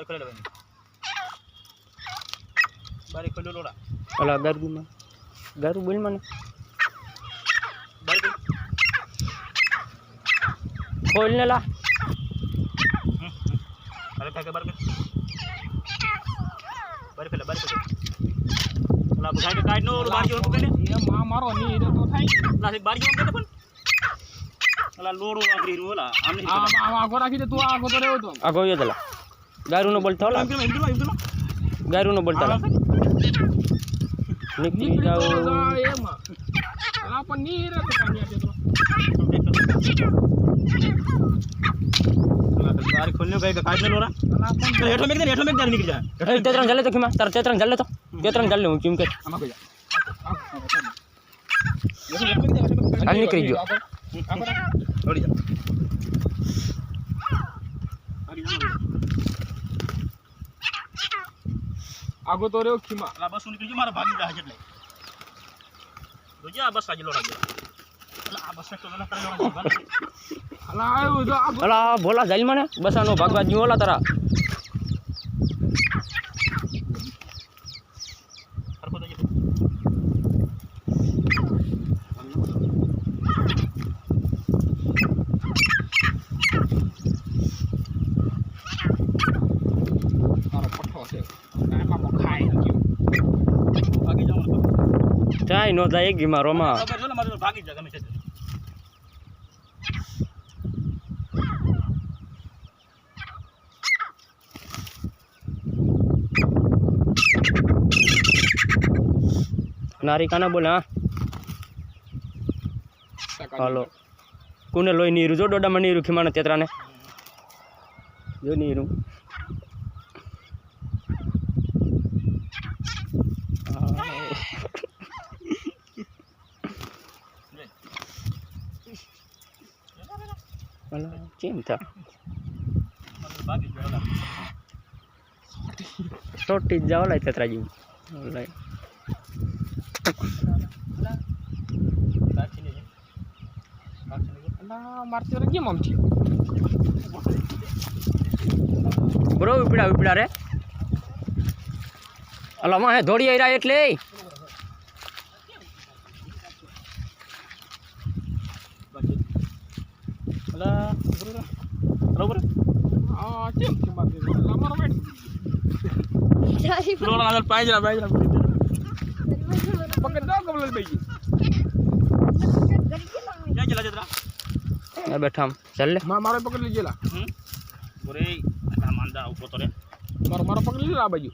બારી ખોલી લેવાની બારી ખોલી લોડા અલા ગારું બોલ મને બારી ખોલ ને લા અરે ભાગે બારી ખોલે અલા ભાગે કાઢ નો બારી ઓર પકડે એ મારો ની તો થાય લા બારી ઓર પકડે પણ અલા લોડો આગરી રોલા આમ નહીં આ આગો રાખી દે તું આગો તો રહેવો તો આગો યો દલા ગારું નો બોલતા ઓલા એમ ગારું નો બોલતા લા નીકળી જાઓ એમાં આ પણ ની રે તો કાનિયા દે તો બારી ખોલને ભાઈ કાઢ લે લોરા હેઠો મેક દે નીકળી જા એ તેતરંગ જલે તો ખીમા તાર તેતરંગ જલે તો તેતરંગ જલે હું કેમ કે આમાં કોઈ હાલ નીકળી ગયો ઓડી જા આગો તો રહ્યો ખીમા અલા બસ નીકળી ગયો મારા ભાગી જાય એટલે જોજે આ બસ આજી લોડા ગયો અલા આ બસ તો ના કરે લોડા અલા આવ્યો તો આગો અલા બોલા જલ મને બસાનો ભાગવા જ્યો ઓલા તારા હરકો તો તારો પઠ્ઠો છે એમાં ખાઈ ગયો ભાગી જાવ ચાય નો જાય ગી મારો માં ખબર જો મારે ભાગી જા ગમે છે નારી કાના બોલે હા હાલો કોને લોઈ નીરું જો ડોડામાં નીરું ખીમાને તેતરાને જો નીરું અલા ચિંતા ભાગી જાવ છોટી જ જાવ લાય તેતરા જેવું લાય અલા મારતી રે કેમ આમ છે બ્રો ઉપડા રે અલા માં હે દોડી આયરા એટલે અલા બરોબર આ કેમ છે મારતી અલા મારો બેટ લોડા અંદર પાઈ જા પકડ દો કમલ બેજી ક્યાં ચલા જતરા આ બેઠા ચાલ લે મારો પકડ લીજેલા ઓરે આ માંદા ઉભો તો રે મારો પકડ લીજેલા આ બાજુ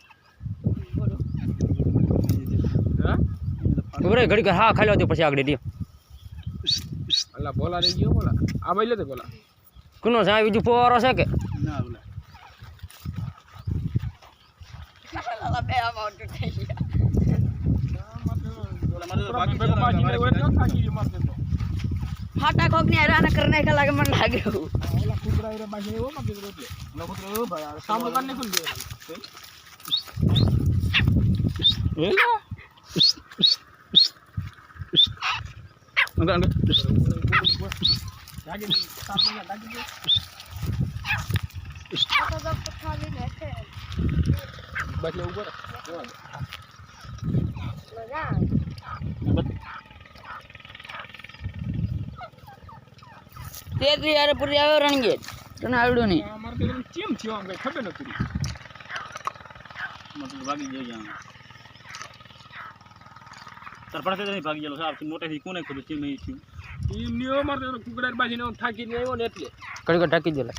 હા ઉભરે ઘડી હા ખાલી આવતી પછી આગળ દે અલા બોલા રે ગયો બોલા આ બાજુ લે બોલા કોનો છે બીજું પોરો છે કે ના ઓલા Lala be amount to take it. ઓલા મારે ભાગી બાજી જા રે થાકી ગયો મારતે તો फाटा खोकने हैरान करने का लगे मन लागे हो ઓલા કુકરા રે બાજી એવો મારતે તો એટલે લોકો ભાઈ સામનો કાને ખુલ દે એલા અંગા લાગે સામનો લાગે तो जब तक खाली बैठे બસ લે ઉપર मजा तेरी यार पूरी आवे रणगे तने आवडो नहीं મારતે તો કેમ થયો આમ કઈ ખબર ન પડી મતલબ ભાગી જઈ જા તાર પડતે નહીં ભાગી ગયેલો સાહેબ મોટેથી કોને ખબર છે મેં થયું એમ નિયો મારતે કુકરા બાજી ને થાકી ને આવ્યો ને એટલે ઘડી ઢાકી દે લે